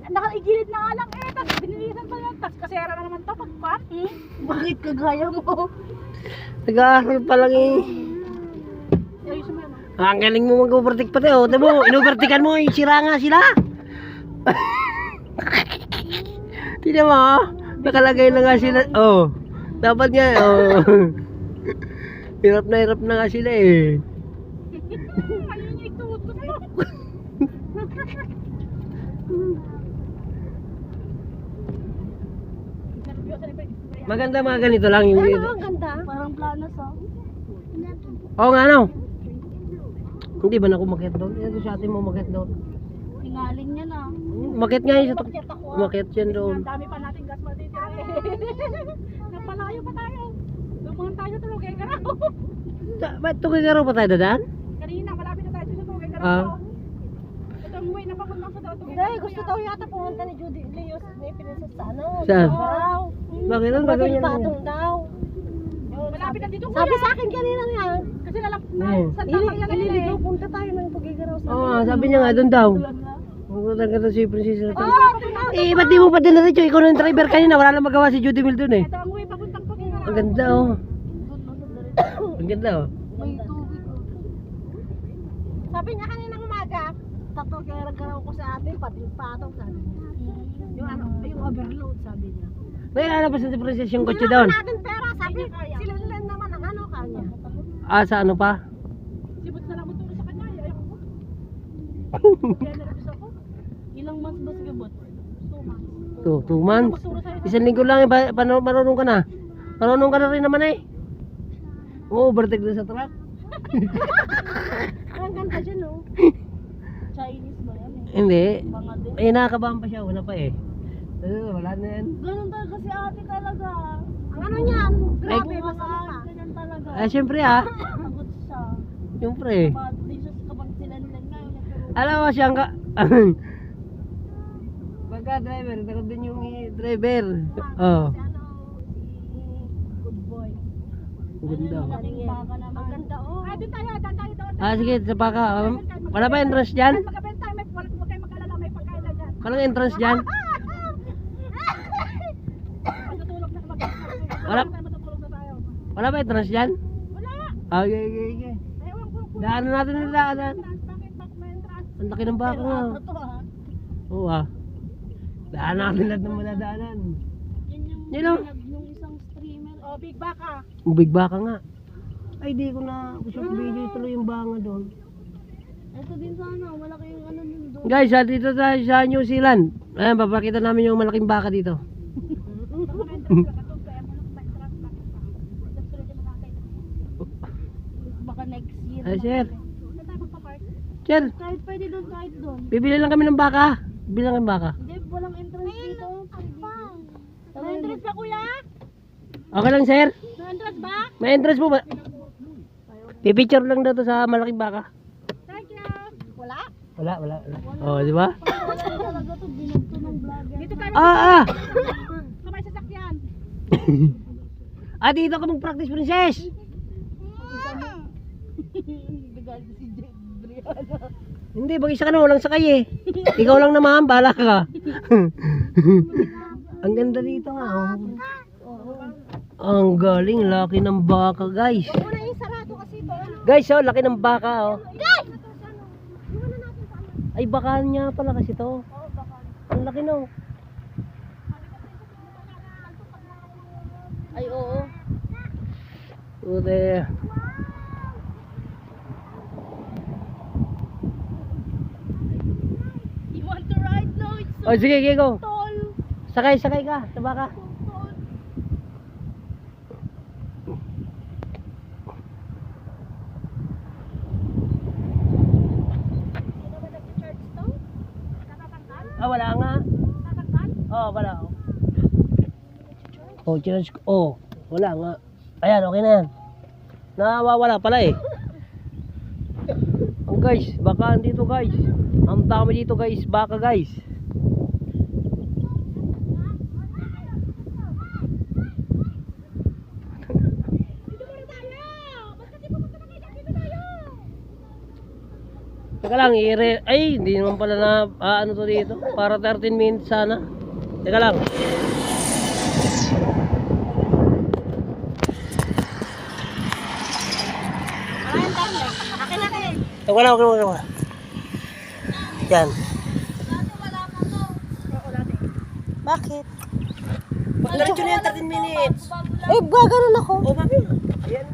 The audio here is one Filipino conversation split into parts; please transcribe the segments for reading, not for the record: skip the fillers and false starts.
nakaigilid na nga lang eh. Tapos binilisan pa lang. Tapos kasera na naman to pagpat. Bakit kagaya mo? Nag-aaral pa lang eh. Ayusin mo yan. Ang galing mo mag-overtake pati oh. Tignan mo, in-overtakean mo, sira nga sila. Tignan mo oh. Nakalagay na nga sila. Oh. Dapat nga oh. Hirap na nga sila eh. Ayun niya ituot ko sa'yo. Maganda mga ganito lang yung Ano ang ganda? Parang planas oh. Oo nga no. Hindi ba na kumakit doon? Ito sa atin mo umakyat doon. Tingaling niya na. Umakyat nga yun sa umakyat yan doon. Ang dami pa natin gas matitira eh. Napalayo pa tayo. Dumaan tayo sa Tugay Garaw. Ba't tukigaraw pa tayo dadaan? Kanina, malapit na tayo sa Tugay Garaw. Ah. Ito ang way na papuntang sa Tugay Hindi, Garaw. gusto daw yata pumunta ni Judy Leos na ipinasas sa ano. Saan? Garaw. Bakit ang gagawin niya lang yan? Patong daw. Malapit na dito Sabi sa akin kanina nga. Kasi lalap na. Hmm. Sa tapang yan kanina eh. Ililigaw punta tayo ng Tugigaraw sa Oo, sabi niya nga doon daw. Ang ganda si Princess. Oh, Eh, ba't di mo pa dinaretso? Ikaw na yung driver kanina. Wala na magawa si Judy Mill doon eh. Ito ang way papuntang Tugay Garaw. Ang ganda oh. Ang ganda oh. may tubig. Sabi niya kaninang umaga, Tugigaraw ko sa atin, pati patong sabi niya. Yung ano, yung overload sabi niya. May lalabas na si Princess yung kotse doon. Natin pera, sabi sila nila naman ang ano kanya. Ah, sa ano pa? Sibot na lang mo tulong sa kanya. Ayaw ko. Kaya nalabis ako. Ilang months ba sigabot? 2 months. Isang linggo lang eh. Marunong ka na. Marunong ka na rin naman eh. Oo, overtake na sa truck. Ang ganda dyan oh. Chinese ba yan eh? Hindi. Mga din. Eh, nakakabahan pa siya. Wala pa eh. Wala na yan. Ganun talaga si ate talaga. Ang ano niyan? Grabe, Ay, masama ka. Ganyan talaga. Ah, syempre ah. Sagot siya. Syempre. Di siya kapag sila nila ngayon. Alam mo siyang ka... Pagka driver, takot din yung driver. Oh. Si ano, si good boy. Ganda. Ano, malaking baka naman. Ang ganda oh. Ah, doon tayo. Doon tayo doon. Ah, sige, sa baka. Wala ba entrance dyan? Magkabenta tayo. Huwag kayo mag-alala. May pagkain na dyan. Walang entrance dyan? Matutulog na mag-alala. Wala. Matutulog na tayo. Wala ba entrance dyan? Wala. Ah, okay, okay, okay. Ewan ko. Daanan natin yung daanan. Bakit may entrance? Ang laki ng baka nga. Ito ah. Oo ah. Daanan natin lahat ng madadaanan. Yan yung, Yun oh. yung isang streamer. Oh, big baka. Ubig baka nga. Ay, di ko na gusto video tuloy yung banga doon. Ito din sana, malaki yung ano din doon. Guys, dito tayo sa New Zealand. Ayan, papakita namin yung malaking baka dito. Baka next year. Ay, sir. Saan tayo magpapark? Sir, Kahit pwede doon, kahit doon. bibili lang kami ng baka. Bibili lang kami ng baka. Hindi, walang entrance dito. May entrance ba kuya? Okay lang, sir. May entrance ba? May entrance po ba? Pipicture lang daw to sa malaking baka. Thank you. Wala? Wala. Oh, di ba? Wala talaga to, binagto ng vlogger. Dito tayo Ah! sa may sasakyan. Ah, dito ka mag-practice, princess. Bigay si Brianna. Hindi, mag-isa ka na, walang sakay eh. Ikaw lang naman, bahala ka. Ang ganda dito nga, oh. Ang galing, laki ng baka, guys. Una yung sarado kasi ito. Ano? Guys, oh, laki ng baka, oh. Guys! Ay, baka niya pala kasi to. Ang laki, no. Ay, oo. Ute. You want to ride? No, it's so Oh, sige, go. tall. Sakay ka, sa baka. Ah, wala nga. Oh, wala. Oh, chinage ko. Oh, wala nga. Ayan, okay na yan. Nawawala pala eh. Oh, guys, baka dito guys. Ang dami dito guys, baka guys. Teka lang, ay, hindi naman pala na, ano to dito? Para 13 minutes sana. Teka lang. Maraming time eh. Akin na kayo. Wala. Yan. Bakit? Pagdalit yun yan, 13 minutes. Eh, gaganon ako. O, bakit? Ayan.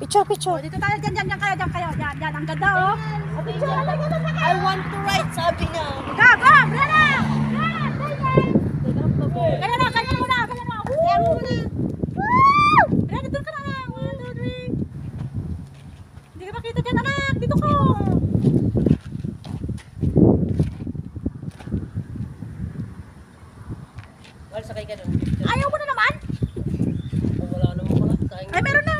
Picture. Dito tayo, dyan kayo. Dyan, ang ganda oh. I want to ride, sabi niya. Go, Brenda! Kaya na muna. Brenda, doon ka na lang. 1, 2, 3. Hindi ka makita dyan, anak. Dito ko. Wala, sakay ka doon. Ayaw mo na naman. Wala naman pala. Sakay Ay, meron na.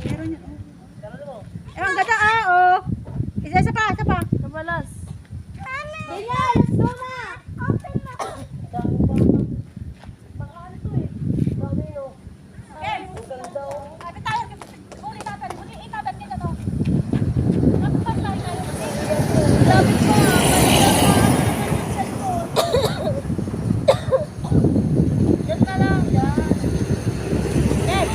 Meron yun. Eh, ang ganda oh. Isa pa. Nabalas. Daniel, let's go na. Open na. Okay. Kapit tayo. Huli natin dito to. Kapit tayo. Lapit ko. Diyan ka lang. Yes.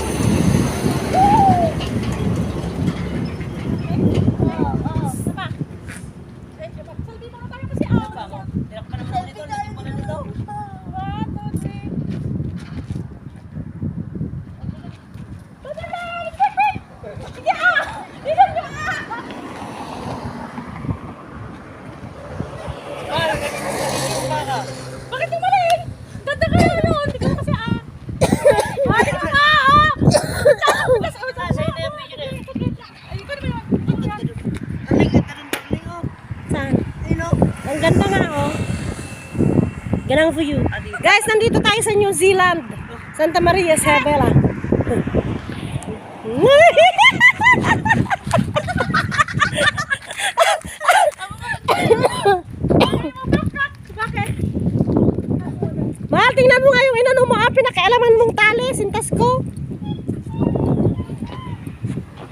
Selfie mo tayo kasi ah. Hirap ka naman dito, hindi pala nito. 1, 2, 3. Bakit tumaling? Ganda ka na nun. Hindi ka kasi ah. Ay, ka nga ah. Saan? Ang ganda nga oh. Ganang view. Guys, nandito tayo sa New Zealand. Santa Maria, Isabela. Bakit? Mahal, tingnan mo nga yung inano mo. Pinakailaman mong tali. Sintas ko.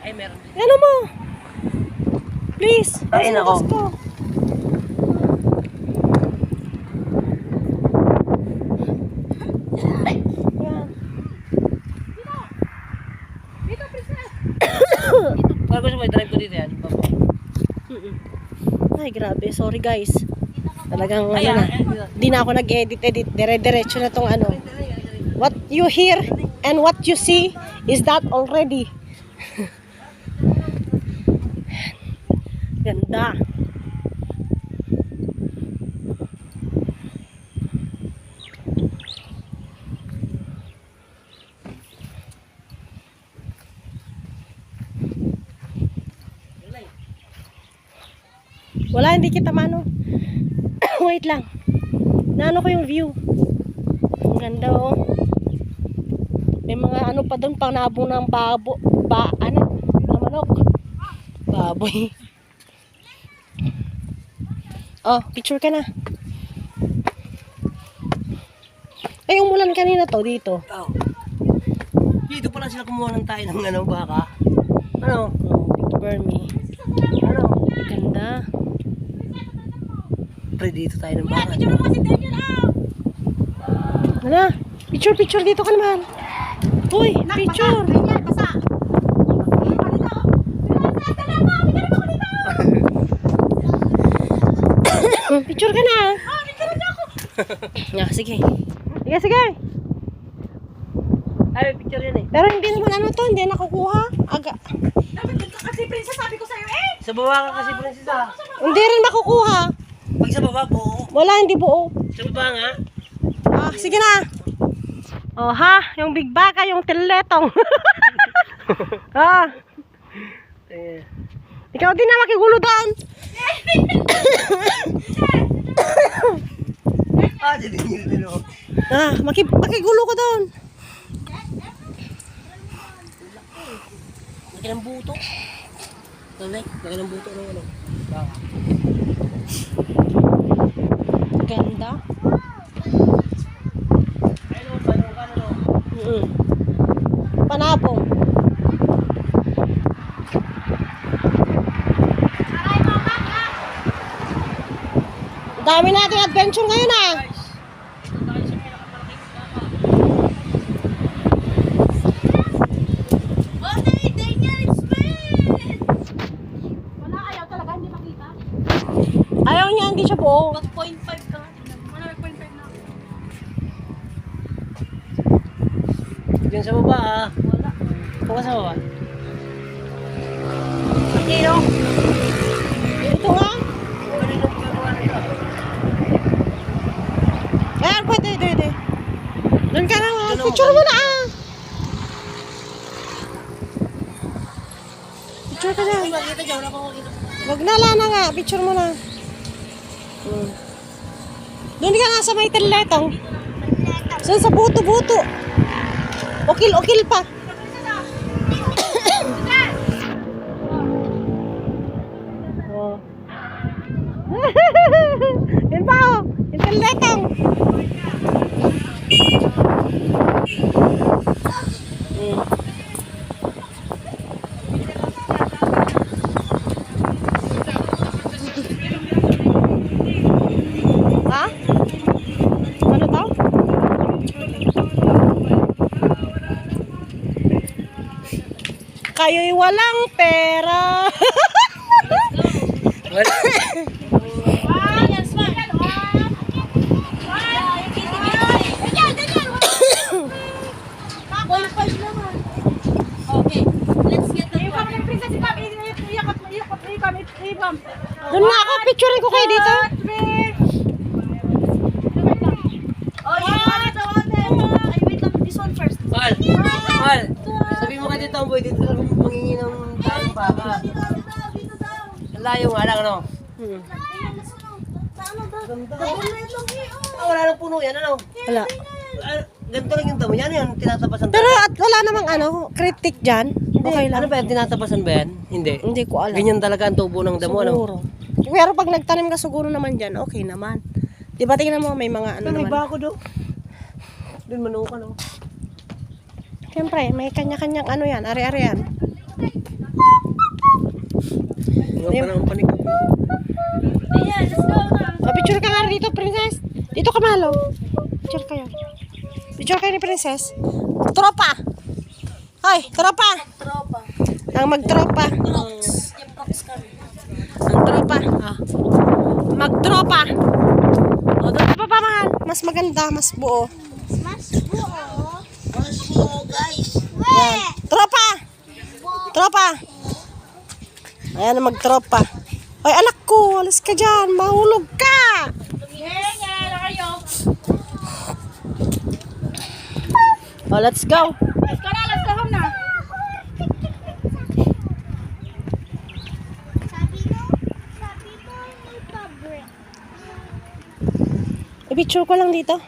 Ay, meron. Ano mo? Please. Ay, nako. Sintas ko. Yan. Dito, princess. Pag gusto mo, i-drive ko dito yan. Ay, grabe. Sorry guys. Talagang ano na. Di na ako nag-edit. Dire-diretso na tong ano. What you hear and what you see is that already. Ganda. Wala, hindi kita mano. Wait lang. Naano ko yung view. Ang ganda oh. May mga ano pa doon pang nabong ng ng manok. Baboy. Oh, picture ka na. Ay, umulan kanina to dito. Oh. Dito pala sila kumuha ng tayo ng ano, baka. Ano? Oh, picture me. Ano? Ganda. Pre, dito tayo ng baka. Picture mo kasi Daniel ah. Ano? Picture dito ka naman. Uy, picture. Daniel, basa. Picture ka na. Picture na ako. Sige. Sige. Ay, picture yan eh. Pero hindi naman ano to, hindi nakukuha. Aga. Dapat dito kasi princess sabi ko sa'yo eh. Sa baba ka kasi, prinsesa. Hindi rin makukuha. Pag sa baba, buo. Wala, hindi buo. Sa baba nga. Ah, sige na. Oh ha, yung big baka, yung tiletong. Ah, Eh, ikaw din na makigulo doon. jadi din oh. Ah, makigulo ko doon. Laki ng buto. Laki ng buto ng ano. Baka. Ganda. Panabong. Dami nating adventure ngayon ah. Wala, ayaw talaga, hindi makita. Ayaw niya, hindi siya buo. 1.5 ka. Wala, 1.5 na. Diyan sa baba ah. Wala. Bukas sa baba. Kilo. Ito nga. Ayan, pwede. Doon ka na nga. Picture mo na ah. Picture ka na. Wag na, Lana nga. Picture mo na. Doon ka nga sa may teletong. Doon sa buto-buto. Ukil pa. Oh. Yun pa oh. Yung teletong. Ha? Ano to? Kayo'y walang pera. Okay, let's get the yung kami ng princess, ikam. Doon na ako, picturein ko kayo dito. Oh, wait lang, this one first. Mal! Mal! Sabi mo ka dito ang boy, dito lang mangingi ng taong baka. Ang layo nga lang, ano? Ah, wala nang puno yan, ano? Wala. Ah, ganito lang yung damo yan, yung tinatapasan. Pero at wala namang ano, kritik dyan. Okay lang. Ano ba yan, tinatapasan ba yan? Hindi. Hindi ko alam. Ganyan talaga ang tubo ng damo, ano? Siguro. Pero pag nagtanim ka siguro naman dyan, okay naman. Di ba tingnan mo, may mga ano May naman. bako do. Doon manuka, no? Siyempre, may kanya-kanyang ano yan, ari-ari yan. Mga panahon panig. Yeah, let's go na. Picture ka nga dito, princess. Dito ka, Malo. Picture kayo. Picture kayo ni princess. Tropa! Hoy, tropa! Tropa. Ang magtropa. Crocs. Yung Crocs kami. Ang tropa. Ah. Magtropa. O, doon ka pa, mahal. Mas maganda, mas buo. Mas buo, guys. Yan. Tropa! Tropa! Ayan na magtropa. Ay, anak ko, alas ka dyan. Mahulog ka! Oh, let's go. Let's go home na. I-picture ko lang dito.